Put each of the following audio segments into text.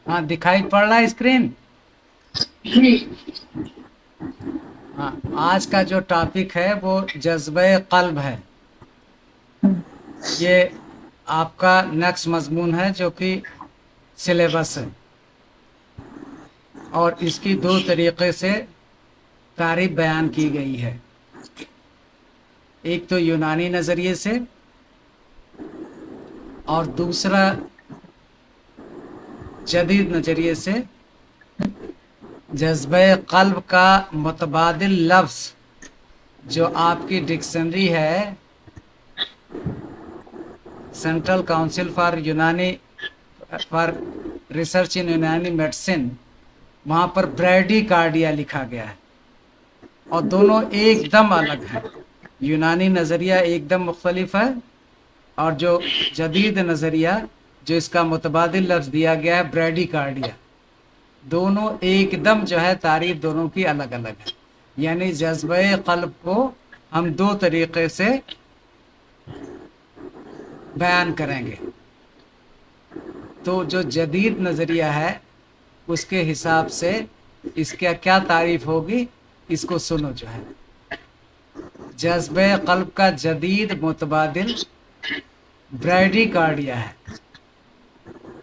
हाँ, दिखाई पड़ रहा है स्क्रीन। जी। हाँ, आज का जो टॉपिक है वो जज्बे कल्ब है। ये आपका नेक्स्ट मजमून है जो कि सिलेबस है, और इसकी दो तरीके से तारीफ बयान की गई है। एक तो यूनानी नज़रिए से, और दूसरा जदीद नज़रिए से। जज्बे कल्ब का मुतबादिल लफ्ज़ जो आपकी डिक्शनरी है, सेंट्रल काउंसिल फॉर रिसर्च इन यूनानी मेडिसिन, वहाँ पर ब्रैडी कार्डिया लिखा गया है, और दोनों एकदम अलग हैं। यूनानी नज़रिया एकदम मुख्तलिफ है, और जो जदीद नज़रिया जो इसका मुतबादिल लफ्ज़ दिया गया है ब्रैडी कार्डिया, दोनों एकदम जो है तारीफ दोनों की अलग अलग है। यानी जज्बे कल्ब को हम दो तरीके से बयान करेंगे। तो जो जदीद नज़रिया है उसके हिसाब से इसका क्या तारीफ होगी, इसको सुनो। जो है जज्बे कल्ब का जदीद मुतबादिल ब्रैडी कार्डिया है।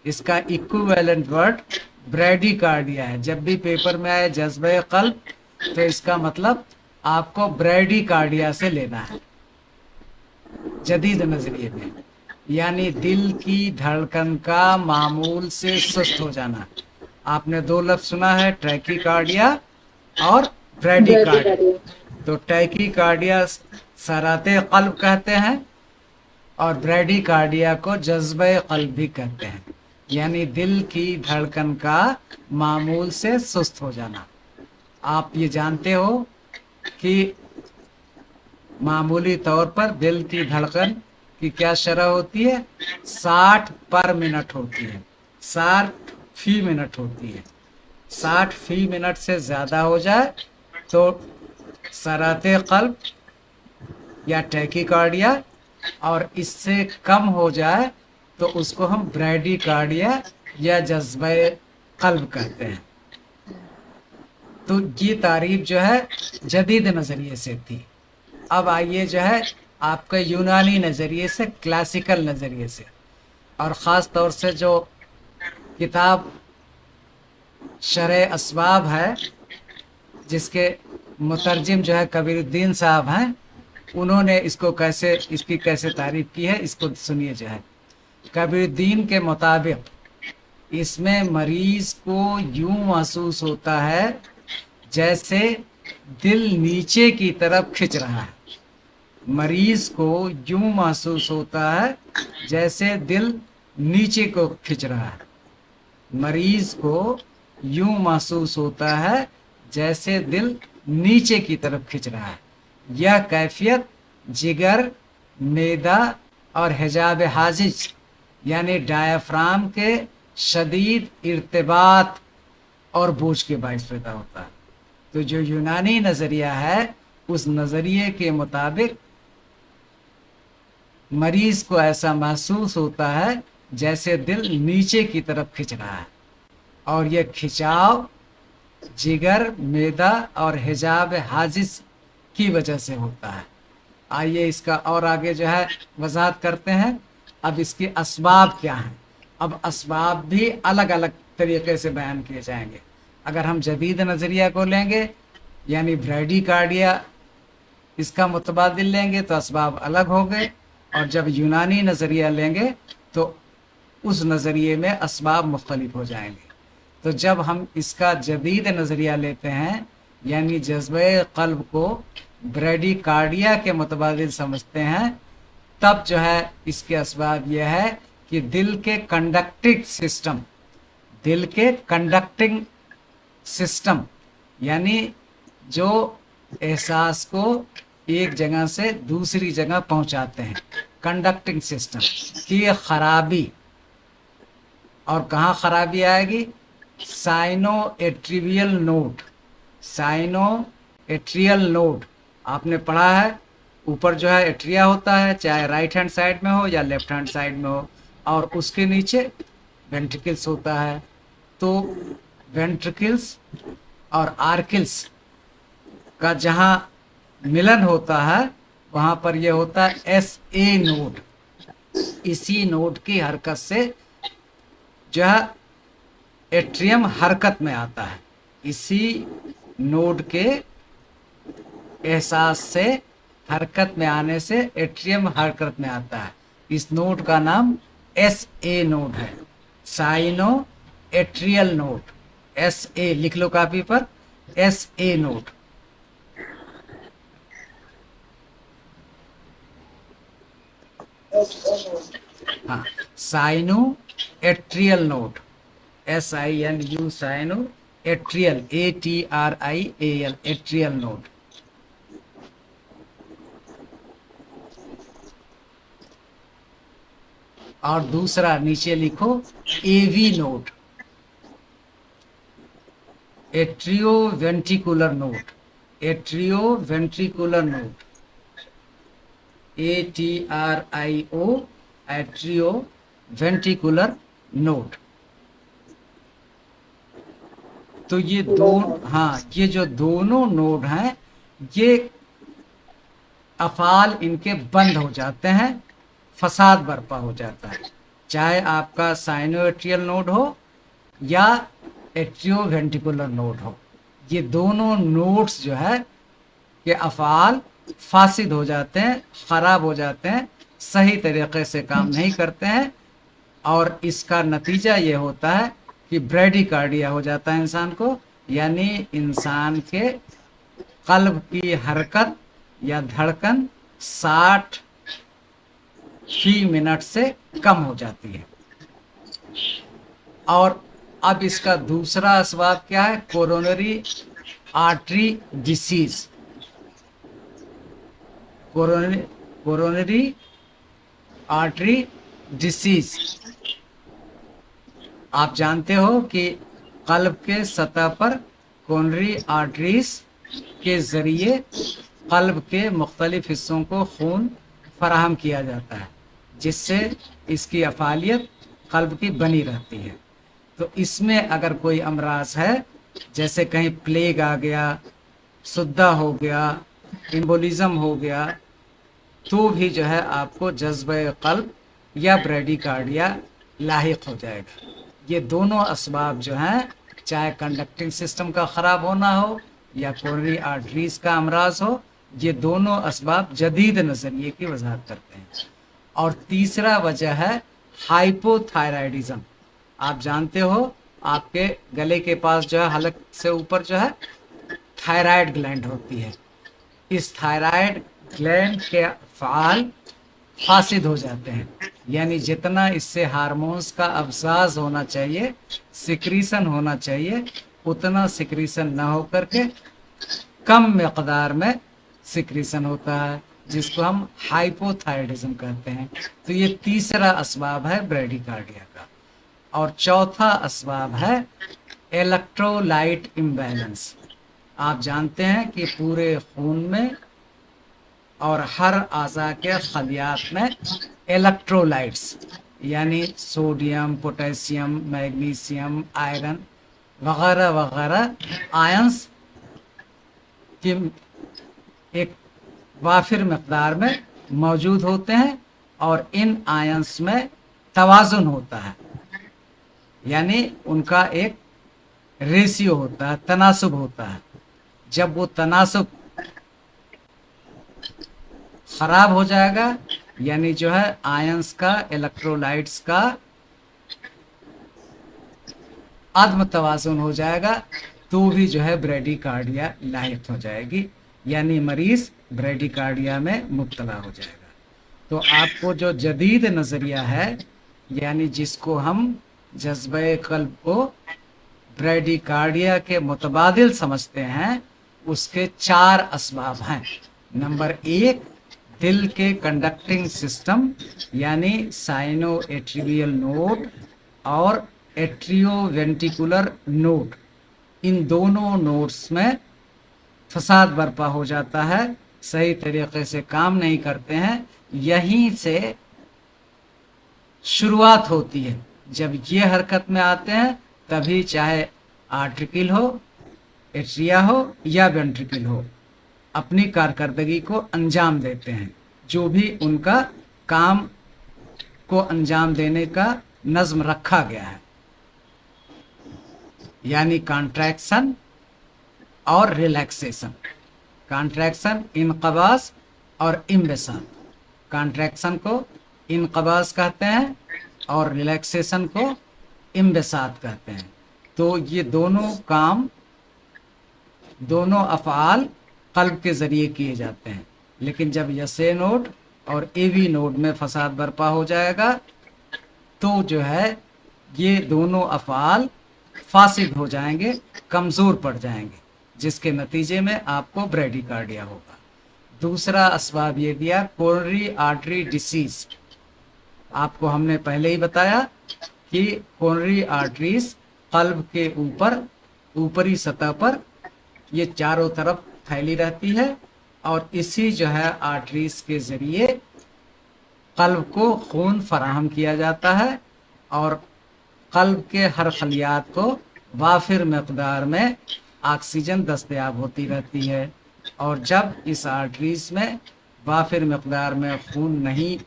इसका इक्विवेलेंट वर्ड ब्रैडी कार्डिया है। जब भी पेपर में आए जज्बे कल्ब, तो इसका मतलब आपको ब्रैडी कार्डिया से लेना है जदीद नजरिए में। यानी दिल की धड़कन का मामूल से सुस्त हो जाना। आपने दो लफ्ज सुना है, टैकीकार्डिया और ब्रैडीकार्डिया। तो टैकीकार्डिया सराते कल्ब कहते हैं, और ब्रैडीकार्डिया को जज्बे कल्ब भी कहते हैं। यानी दिल की धड़कन का मामूल से सुस्त हो जाना। आप ये जानते हो कि मामूली तौर पर दिल की धड़कन की क्या शरह होती है, 60 पर मिनट होती है, 60 फी मिनट होती है। 60 फी मिनट से ज़्यादा हो जाए तो सराते कल्ब या टैकीकार्डिया, और इससे कम हो जाए तो उसको हम ब्रैडीकार्डिया या जज्बे कल्ब कहते हैं। तो ये तारीफ जो है जदीद नज़रिए से थी। अब आइए जो है आपके यूनानी नज़रिए से, क्लासिकल नज़रिए से, और ख़ास तौर से जो किताब शरह असबाब है जिसके मुतरजिम जो है कबीरुद्दीन साहब हैं, उन्होंने इसको इसकी कैसे तारीफ की है, इसको सुनिए। जो है कबीरुद्दीन के मुताबिक इसमें मरीज़ को यूं महसूस होता है जैसे दिल नीचे की तरफ खिंच रहा है। मरीज को यूं महसूस होता है जैसे दिल नीचे को खिंच रहा है। मरीज को यूं महसूस होता है जैसे दिल नीचे की तरफ खिंच रहा है। यह कैफियत जिगर, मैदा और हिजाब हाजिज यानी डायाफ्राम के शदीद इर्तिबात और बोझ के बायस पैदा होता है। तो जो यूनानी नज़रिया है, उस नज़रिए के मुताबिक मरीज को ऐसा महसूस होता है जैसे दिल नीचे की तरफ खिंच रहा है, और यह खिंचाव जिगर, मैदा और हिजाब हाजिज की वजह से होता है। आइए इसका और आगे जो है वजाहत करते हैं। अब इसके असबाब क्या हैं। अब असबाब भी अलग अलग तरीके से बयान किए जाएंगे। अगर हम जदीद नज़रिया को लेंगे यानी ब्रैडीकार्डिया, इसका मुतबादिल लेंगे तो असबाब अलग हो गए, और जब यूनानी नज़रिया लेंगे तो उस नज़रिए में असबाब मुख्तलिफ हो जाएंगे। तो जब हम इसका जदीद नज़रिया लेते हैं यानी जज्बे कल्ब को ब्रैडीकार्डिया के मुतबादिल समझते हैं, तब जो है इसके असबाब यह है कि दिल के कंडक्टिंग सिस्टम यानी जो एहसास को एक जगह से दूसरी जगह पहुंचाते हैं, कंडक्टिंग सिस्टम की खराबी। और कहाँ खराबी आएगी, साइनो एट्रियल नोड आपने पढ़ा है। ऊपर जो है एट्रिया होता है, चाहे राइट हैंड साइड में हो या लेफ्ट हैंड साइड में हो, और उसके नीचे वेंट्रिकल्स होता है। तो वेंट्रिकल्स और आर्किल्स का जहाँ मिलन होता है वहाँ पर यह होता है एस ए नोड। इसी नोड की हरकत से जो है एट्रियम हरकत में आता है। इसी नोड के एहसास से हरकत में आने से एट्रियम हरकत में आता है। इस नोड का नाम एस ए नोड है, cyano atrial node. S A लिख लो कॉपी पर, एस ए नोड। हाँ, cyano atrial node, SINU cyano atrial, ATRIAL atrial node. और दूसरा नीचे लिखो AV node, atrio ventricular node, atrio ventricular node, ATRIO atrio ventricular node. तो ये ये जो दोनों नोड हैं ये अफाल इनके बंद हो जाते हैं, फसाद बर्पा हो जाता है। चाहे आपका साइनोएट्रियल नोड हो या एट्रियो वेंट्रिकुलर नोड हो, ये दोनों नोड्स जो है ये अफाल फासिद हो जाते हैं, ख़राब हो जाते हैं, सही तरीके से काम नहीं करते हैं। और इसका नतीजा ये होता है कि ब्रेडिकार्डिया हो जाता है इंसान को, यानी इंसान के कल्ब की हरकत या धड़कन 60 फी मिनट से कम हो जाती है। और अब इसका दूसरा असबाब क्या है? Coronary artery disease, coronary artery disease. आप जानते हो कि कल्ब के सतह पर कोरोनरी आर्टरीज के ज़रिए कल्ब के मुख्तलिफ हिस्सों को खून फराहम किया जाता है, जिससे इसकी अफालियत कल्ब की बनी रहती है। तो इसमें अगर कोई अमराज है, जैसे कहीं प्लेग आ गया, सुद्दा हो गया, एम्बोलिज्म हो गया, तो भी जो है आपको जज्बे कल्ब या ब्रेडिकार्डिया लाहिक हो जाएगा। ये दोनों असबाब जो हैं, चाहे कंडक्टिंग सिस्टम का ख़राब होना हो या कोरोनरी आर्टरीज का अमराज हो, ये दोनों असबाब जदीद नज़रिए की वजाहत करते हैं। और तीसरा वजह है हाइपोथायराइडिज्म। आप जानते हो आपके गले के पास जो है हलक से ऊपर जो है थायराइड ग्लैंड होती है। इस थायराइड ग्लैंड के फ़ाल फासिद हो जाते हैं, यानी जितना इससे हार्मोन्स का अब्जाज होना चाहिए, सिक्रीसन होना चाहिए, उतना सिक्रीसन ना हो करके कम मिक़दार में सिक्रीसन होता है, जिसको हम हाइपोथायराइडिज्म कहते हैं। तो ये तीसरा असबाब है ब्रेडिकार्डिया का। और चौथा असबाब है इलेक्ट्रोलाइट इम्बैलेंस। आप जानते हैं कि पूरे खून में और हर आज़ा के खलियात में इलेक्ट्रोलाइट्स यानी सोडियम, पोटेशियम, मैग्नीशियम, आयरन वगैरह वगैरह आयंस की एक वाफिर मकदार में मौजूद होते हैं। और इन आयंस में तवाज़ुन होता है, यानी उनका एक रेशियो होता है, तनासुब होता है। जब वो तनासुब ख़राब हो जाएगा, यानी जो है आयंस का, इलेक्ट्रोलाइट्स का अदम तवाज़ुन हो जाएगा, तो भी जो है ब्रेडिकार्डिया लाहिक हो जाएगी, यानी मरीज़ ब्रेडिकार्डिया में मुब्तला हो जाएगा। तो आपको जो जदीद नज़रिया है, यानी जिसको हम जज्बे कल्ब को ब्रेडिकार्डिया के मुतबादिल समझते हैं, उसके 4 असबाब हैं। नंबर 1, दिल के कंडक्टिंग सिस्टम यानी साइनो एट्रियल नोड और एट्रियो वेंट्रिकुलर नोड, इन दोनों नोड्स में फसाद बर्पा हो जाता है, सही तरीके से काम नहीं करते हैं। यहीं से शुरुआत होती है। जब ये हरकत में आते हैं तभी चाहे आर्टिकल हो, एट्रिया हो या वेंट्रिकल हो, अपनी कारकर्दगी को अंजाम देते हैं। जो भी उनका काम को अंजाम देने का नज्म रखा गया है, यानी कॉन्ट्रैक्शन और रिलैक्सेशन। कॉन्ट्रैक्शन इनक़बाज़ और इंबसात। कॉन्ट्रैक्शन को इनक़बाज़ कहते हैं और रिलैक्सेशन को इंबसात कहते हैं। तो ये दोनों काम, दोनों अफ़आल क़ल्ब के ज़रिए किए जाते हैं। लेकिन जब यसे नोड और एवी नोड में फसाद बर्पा हो जाएगा तो जो है ये दोनों अफ़आल फासिद हो जाएंगे, कमज़ोर पड़ जाएंगे, जिसके नतीजे में आपको ब्रेडिकार्डिया होगा। दूसरा असबाब ये दिया कोरोनरी आर्टरी डिसीज़। आपको हमने पहले ही बताया कि कोरोनरी आर्टरीज क़ल्ब के ऊपरी सतह पर ये चारों तरफ फैली रहती है और इसी जो है आर्टरीज के ज़रिए क़ल्ब को खून फराहम किया जाता है और क़ल्ब के हर खलियात को वाफिर मकदार में ऑक्सीजन दस्तयाब होती रहती है। और जब इस आर्टरीज में वाफिर मकदार में खून नहीं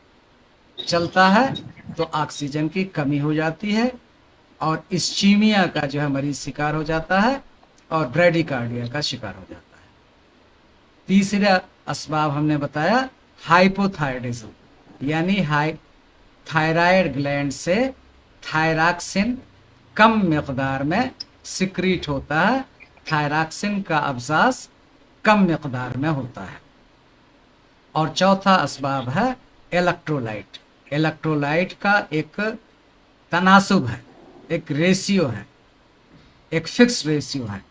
चलता है तो ऑक्सीजन की कमी हो जाती है और इस्चीमिया का जो है मरीज शिकार हो जाता है और ब्रेडिकार्डिया का शिकार हो जाता है। तीसरा असबाब हमने बताया हाइपोथायरॉयडिज्म, यानी थायराइड ग्लैंड से थायरॉक्सिन कम मकदार में सिक्रीट होता है। थायरॉक्सिन का अब्जास कम मकदार में होता है। और चौथा असबाब है इलेक्ट्रोलाइट। इलेक्ट्रोलाइट का एक तनासुब है, एक रेशियो है, एक फिक्स रेशियो है।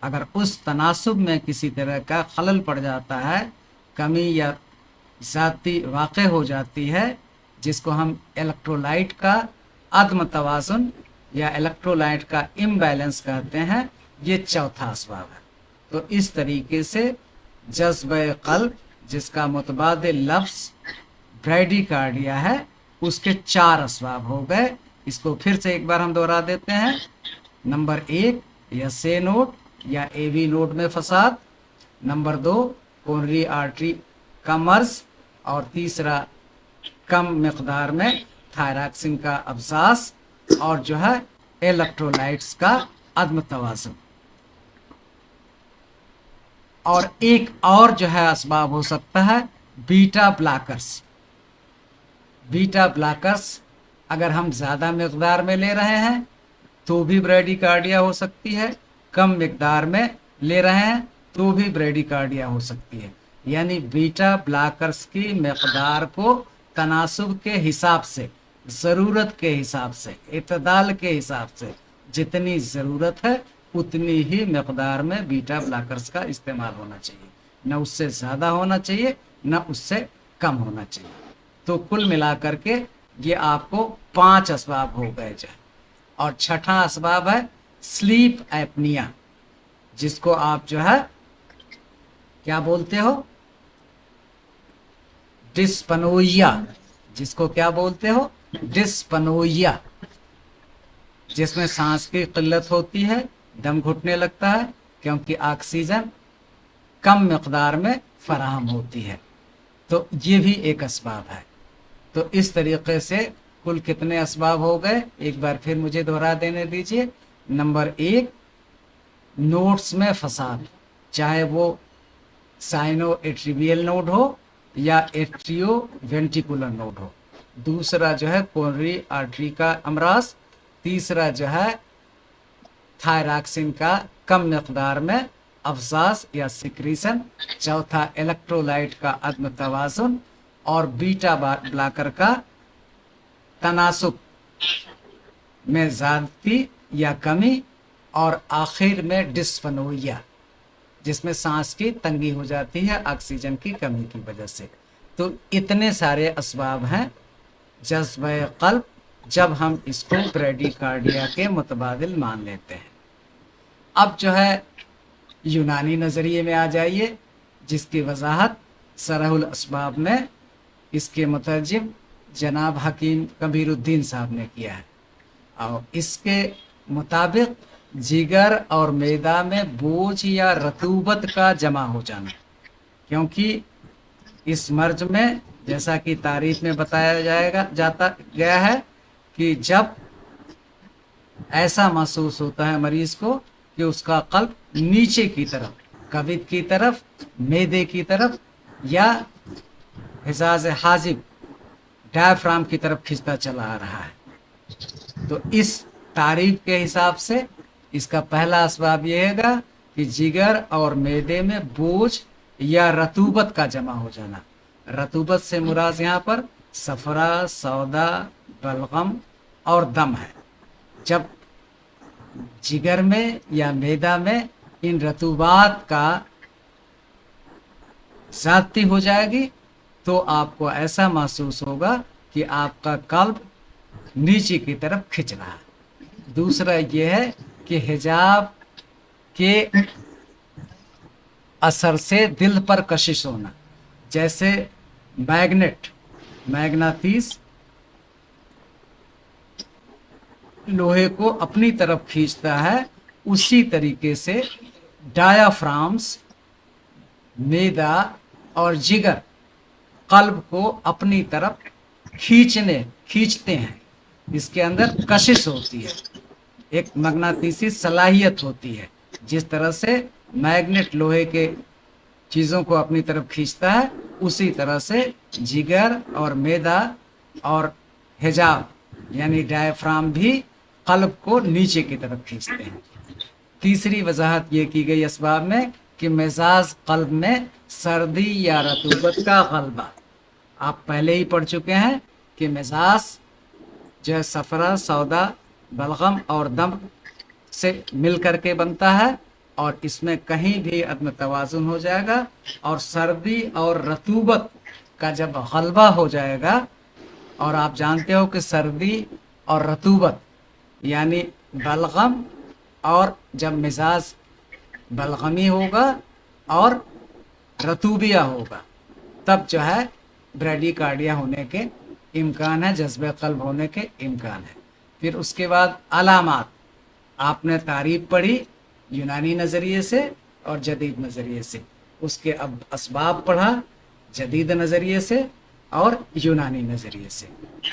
अगर उस तनासुब में किसी तरह का खलल पड़ जाता है, कमी या ज़ाती वाक़ हो जाती है, जिसको हम इलेक्ट्रोलाइट का अदम तवाज़ुन या इलेक्ट्रोलाइट का इम्बैलेंस कहते हैं, ये चौथा असबाब है। तो इस तरीके से जज्बे क़ल्ब, जिसका मुतबादिल लफ्ज़ ब्रेडिकार्डिया है, उसके 4 असबाब हो गए। इसको फिर से एक बार हम दोहरा देते हैं। नंबर 1 यसे नोड या एवी नोड में फसाद, नंबर 2 कोरोनरी आर्टरी का मर्ज, और तीसरा कम मकदार में थायरॉक्सिन का अब्जास, और जो है इलेक्ट्रोलाइट्स का अदम तवाज़ुन। और एक और जो है असबाब हो सकता है बीटा ब्लॉकर्स। बीटा ब्लॉकर्स अगर हम ज़्यादा मकदार में ले रहे हैं तो भी ब्रेडिकार्डिया हो सकती है, कम मकदार में ले रहे हैं तो भी ब्रेडिकार्डिया हो सकती है। यानी बीटा ब्लॉकर्स की मकदार को तनासुब के हिसाब से, ज़रूरत के हिसाब से, इतदाल के हिसाब से जितनी ज़रूरत है उतनी ही मकदार में बीटा ब्लॉकर्स का इस्तेमाल होना चाहिए। न उससे ज़्यादा होना चाहिए, न उससे कम होना चाहिए। तो कुल मिलाकर के ये आपको 5 असबाब हो गए जो। और छठा असबाब है स्लीप एपनिया, जिसको आप जो है क्या बोलते हो, डिस्पनोइया। जिसको क्या बोलते हो, डिस्पनोइया, जिसमें सांस की किल्लत होती है, दम घुटने लगता है क्योंकि ऑक्सीजन कम मकदार में फराहम होती है। तो ये भी एक असबाब है। तो इस तरीके से कुल कितने असबाब हो गए, एक बार फिर मुझे दोहरा देने दीजिए। नंबर 1 नोड्स में फसाद, चाहे वो साइनो एट्रिबियल नोड हो या एट्रियो वेंटिकुलर नोड हो। दूसरा जो है कोरोनरी आर्टरी का अमराज। तीसरा जो है थायरॉक्सिन का कम मकदार में अफजाज या सिक्रीशन। चौथा इलेक्ट्रोलाइट का अदम तवाज़ुन और बीटा ब्लॉकर का तनासुब में ज़्यादती या कमी। और आखिर में डिस्फनोइया, जिसमें सांस की तंगी हो जाती है ऑक्सीजन की कमी की वजह से। तो इतने सारे असबाब हैं जज्बे क़ल्ब, जब हम इसको ब्रेडिकार्डिया के मुतबादिल मान लेते हैं। अब जो है यूनानी नज़रिए में आ जाइए, जिसकी वजाहत सरहुल असबाब में इसके मुतर्जिम जनाब हकीम कबीरुद्दीन साहब ने किया है। और इसके मुताबिक जिगर और मैदा में बोझ या रतूबत का जमा हो जाना, क्योंकि इस मर्ज में जैसा कि तारीफ में बताया जाता गया है कि जब ऐसा महसूस होता है मरीज को कि उसका कल्ब नीचे की तरफ, कबिद की तरफ, मैदे की तरफ या हिजाज हाजिब डायफ्राम की तरफ खिंचता चला आ रहा है। तो इस तारीफ के हिसाब से इसका पहला असबाब यह है कि जिगर और मैदे में बोझ या रतूबत का जमा हो जाना। रतूबत से मुराद यहाँ पर सफरा, सौदा, बलगम और दम है। जब जिगर में या मैदा में इन रतूबात का ज़्यादती हो जाएगी तो आपको ऐसा महसूस होगा कि आपका कल्ब नीचे की तरफ खिंच रहा है। दूसरा ये है कि हिजाब के असर से दिल पर कशिश होना, जैसे मैग्नेटिस लोहे को अपनी तरफ खींचता है, उसी तरीके से डायाफ्राम्स, मैदा और जिगर कल्ब को अपनी तरफ खींचते हैं। इसके अंदर कशिश होती है, एक मगनातीसी सलाहियत होती है। जिस तरह से मैग्नेट लोहे के चीज़ों को अपनी तरफ खींचता है, उसी तरह से जिगर और मैदा और हिजाब यानी डायफ्राम भी कल्ब को नीचे की तरफ खींचते हैं। तीसरी वजाहत ये की गई असबाब में कि मिजाज कल्ब में सर्दी या रतूबत का गलबा। आप पहले ही पढ़ चुके हैं कि मिजाज जो है सफरा, सौदा, बलगम और दम से मिल करके बनता है और इसमें कहीं भी अदम तवाजुन हो जाएगा और सर्दी और रतूबत का जब गलबा हो जाएगा, और आप जानते हो कि सर्दी और रतूबत यानी बलगम, और जब मिजाज बलगमी होगा और रतूबिया होगा तब जो है ब्रेडिकार्डिया होने के इम्कान है, जज्बे कल्ब होने के इम्कान है। फिर उसके बाद अलामात, आपने तारीफ पढ़ी यूनानी नज़रिए से और जदीद नज़रिए से, उसके अब असबाब पढ़ा जदीद नज़रिए से और यूनानी नज़रिए से।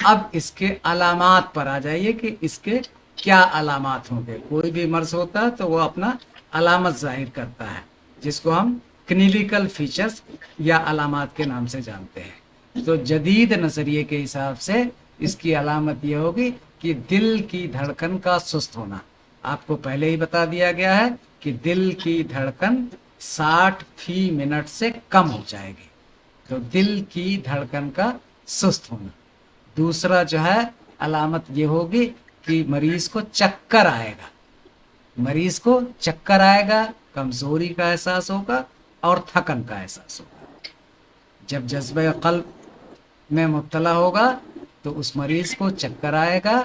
अब इसके अलामात पर आ जाइए कि इसके क्या अलामात होंगे। कोई भी मर्ज होता है तो वो अपना अलामत जाहिर करता है, जिसको हम क्लिनिकल फीचर्स या अलामात के नाम से जानते हैं। तो जदीद नज़रिए के हिसाब से इसकी अलामत ये होगी कि दिल की धड़कन का सुस्त होना। आपको पहले ही बता दिया गया है कि दिल की धड़कन 60 फी मिनट से कम हो जाएगी, तो दिल की धड़कन का सुस्त होना। दूसरा जो है अलामत ये होगी कि मरीज को चक्कर आएगा, मरीज को चक्कर आएगा, कमजोरी का एहसास होगा और थकन का एहसास होगा। जब जज्बे कल्ब में मुब्तला होगा तो उस मरीज को चक्कर आएगा,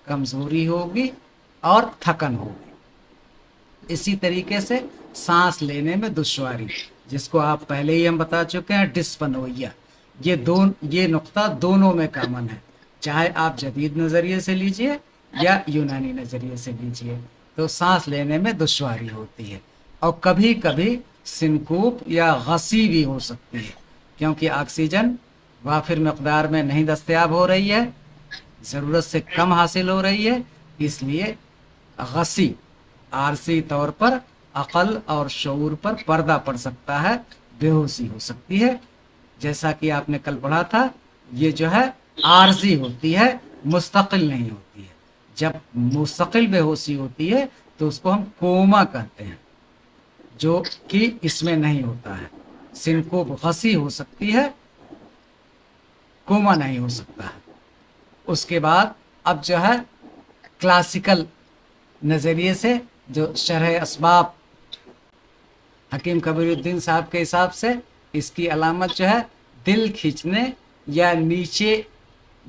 कमजोरी होगी और थकन होगी। इसी तरीके से सांस लेने में दुश्वारी, जिसको आप पहले ही हम बता चुके हैं, डिस्पनोइया, ये नुक्ता दोनों में कॉमन है, चाहे आप जदीद नज़रिए से लीजिए या यूनानी नज़रिए से लीजिए। तो सांस लेने में दुश्वारी होती है और कभी कभी सिनकूप या गसी भी हो सकती है, क्योंकि ऑक्सीजन वाफिर मकदार में नहीं दस्तयाब हो रही है, ज़रूरत से कम हासिल हो रही है, इसलिए गसी आरसी तौर पर अक़ल और शऊर पर पर्दा पड़ सकता है, बेहोशी हो सकती है। जैसा कि आपने कल पढ़ा था, ये जो है आरजी होती है, मुस्तकिल नहीं होती है। जब मुस्तकिल बेहोशी होती है तो उसको हम कोमा कहते हैं, जो कि इसमें नहीं होता है। सिनकोप गसी हो सकती है, कोमा नहीं हो सकता है। उसके बाद अब जो है क्लासिकल नज़रिए से जो शरह असबाब हकीम कबीरुद्दीन साहब के हिसाब से इसकी अलामत जो है दिल खींचने या नीचे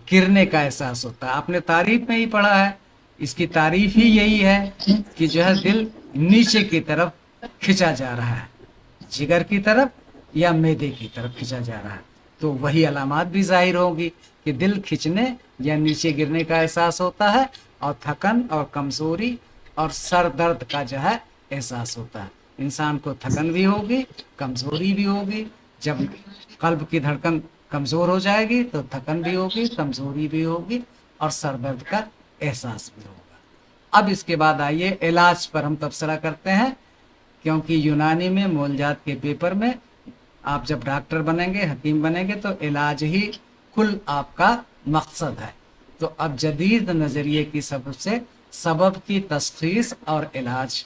गिरने का एहसास होता है। आपने तारीफ में ही पढ़ा है, इसकी तारीफ ही यही है कि जो है दिल नीचे की तरफ खिंचा जा रहा है, जिगर की तरफ या मैदे की तरफ खिंचा जा रहा है। तो वही अलामात भी जाहिर होंगी कि दिल खिंचने या नीचे गिरने का एहसास होता है और थकन और कमज़ोरी और सर दर्द का जो है एहसास होता है। इंसान को थकन भी होगी, कमजोरी भी होगी। जब कल्ब की धड़कन कमजोर हो जाएगी तो थकन भी होगी, कमजोरी भी होगी और सर दर्द का एहसास भी होगा। अब इसके बाद आइए इलाज पर हम तबसरा करते हैं, क्योंकि यूनानी में मोलजात के पेपर में आप जब डॉक्टर बनेंगे, हकीम बनेंगे तो इलाज ही कुल आपका मकसद है। तो अब जदीद नज़रिए की सबब से सबब की तशखीस और इलाज,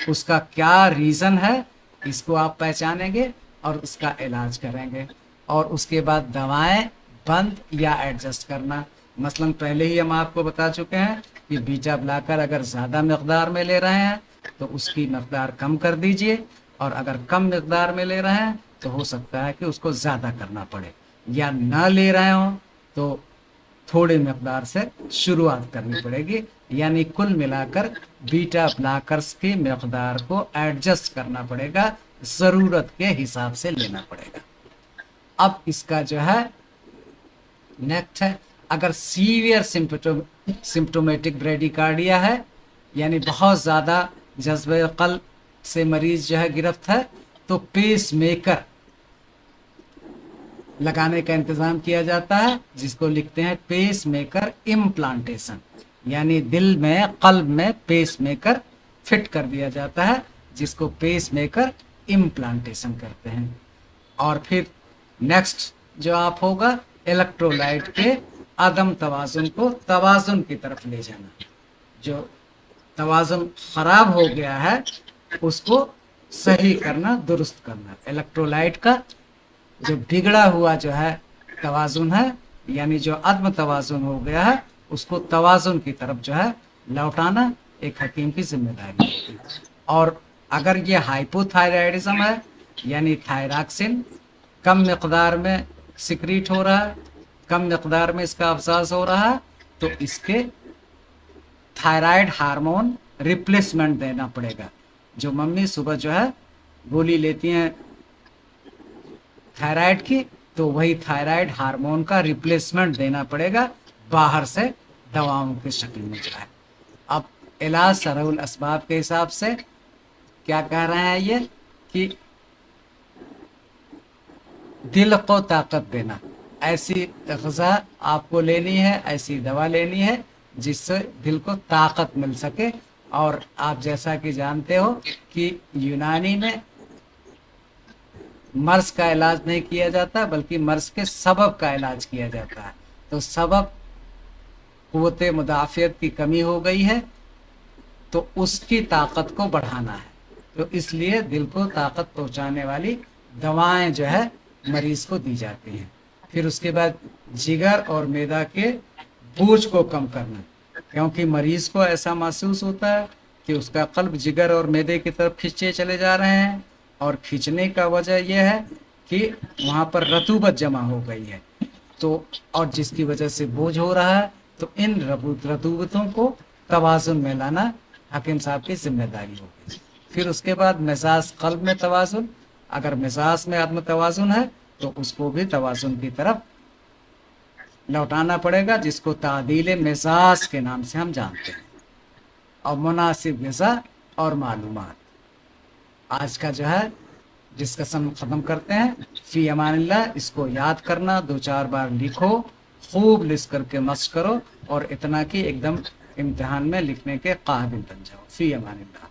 उसका क्या रीज़न है, इसको आप पहचानेंगे और उसका इलाज करेंगे। और उसके बाद दवाएं बंद या एडजस्ट करना। मसलन पहले ही हम आपको बता चुके हैं कि बीटा ब्लॉकर अगर ज़्यादा मकदार में ले रहे हैं तो उसकी मकदार कम कर दीजिए, और अगर कम मकदार में ले रहे हैं तो हो सकता है कि उसको ज़्यादा करना पड़े, या ना ले रहे हो तो थोड़े मकदार से शुरुआत करनी पड़ेगी। यानी कुल मिलाकर बीटा ब्लॉकर्स की मकदार को एडजस्ट करना पड़ेगा, ज़रूरत के हिसाब से लेना पड़ेगा। अब इसका जो है नेक्स्ट है, अगर सीवियर सिम्प्टोमेटिक ब्रेडिकार्डिया है, यानी बहुत ज़्यादा जज्बे क़ल्ब से मरीज जो है गिरफ्त है, तो पेस मेकर लगाने का इंतज़ाम किया जाता है, जिसको लिखते हैं पेस मेकर इम्प्लांटेशन। यानी दिल में, कल्ब में पेस मेकर फिट कर दिया जाता है, जिसको पेस मेकर इम्प्लांटेशन करते हैं। और फिर नेक्स्ट जो आप होगा, इलेक्ट्रोलाइट के अदम तवाज़ुन को तवाज़ुन की तरफ ले जाना। जो तवाज़ुन ख़राब हो गया है उसको सही करना, दुरुस्त करना। इलेक्ट्रोलाइट का जो बिगड़ा हुआ जो है तवाज़ुन है, यानी जो अदम तवाज़ुन हो गया है, उसको तवाज़ुन की तरफ जो है लौटाना एक हकीम की जिम्मेदारी होगी। और अगर ये हाइपोथायराइडिज्म है, यानी थायरॉक्सिन कम मकदार में सिक्रीट हो रहा है, कम मकदार में इसका अफजाज हो रहा है, तो इसके थायराइड हार्मोन रिप्लेसमेंट देना पड़ेगा। जो मम्मी सुबह जो है गोली लेती हैं थायराइड की, तो वही थायराइड हार्मोन का रिप्लेसमेंट देना पड़ेगा बाहर से दवाओं की शक्ल में जो है। अब इलाज सरहुल असबाब के हिसाब से क्या कह रहे हैं ये कि दिल को ताकत देना, ऐसी ग़िज़ा आपको लेनी है, ऐसी दवा लेनी है जिससे दिल को ताकत मिल सके। और आप जैसा कि जानते हो कि यूनानी में मर्ज़ का इलाज नहीं किया जाता, बल्कि मर्ज़ के सबब का इलाज किया जाता है। तो सबब क़ुव्वत मुदाफ़ियत की कमी हो गई है, तो उसकी ताकत को बढ़ाना है। तो इसलिए दिल को ताकत पहुंचाने वाली दवाएं जो है मरीज को दी जाती हैं। फिर उसके बाद जिगर और मैदा के बोझ को कम करना, क्योंकि मरीज को ऐसा महसूस होता है कि उसका कल्ब जिगर और मैदे की तरफ खींचे चले जा रहे हैं, और खींचने का वजह यह है कि वहाँ पर रतूबत जमा हो गई है, तो और जिसकी वजह से बोझ हो रहा है। तो इन रतूबतों को तवाज़ुन में लाना हकीम साहब की जिम्मेदारी होगी। फिर उसके बाद मिजाज कल्ब में तवाज़ुन, अगर मिजाज में आत्म तवाज़ुन है तो उसको भी तवाज़ुन की तरफ लौटाना पड़ेगा, जिसको तादील मिजाज के नाम से हम जानते हैं। और मुनासिब ग़िज़ा और मालूमात आज का जो है डिस्कशन ख़त्म करते हैं। फ़ी अमानिल्लाह, इसको याद करना, 2-4 बार लिखो, खूब लिस्ट करके मश्क करो, और इतना कि एकदम इम्तिहान में लिखने के काबिल बन जाओ। फ़ी अमानिल्लाह।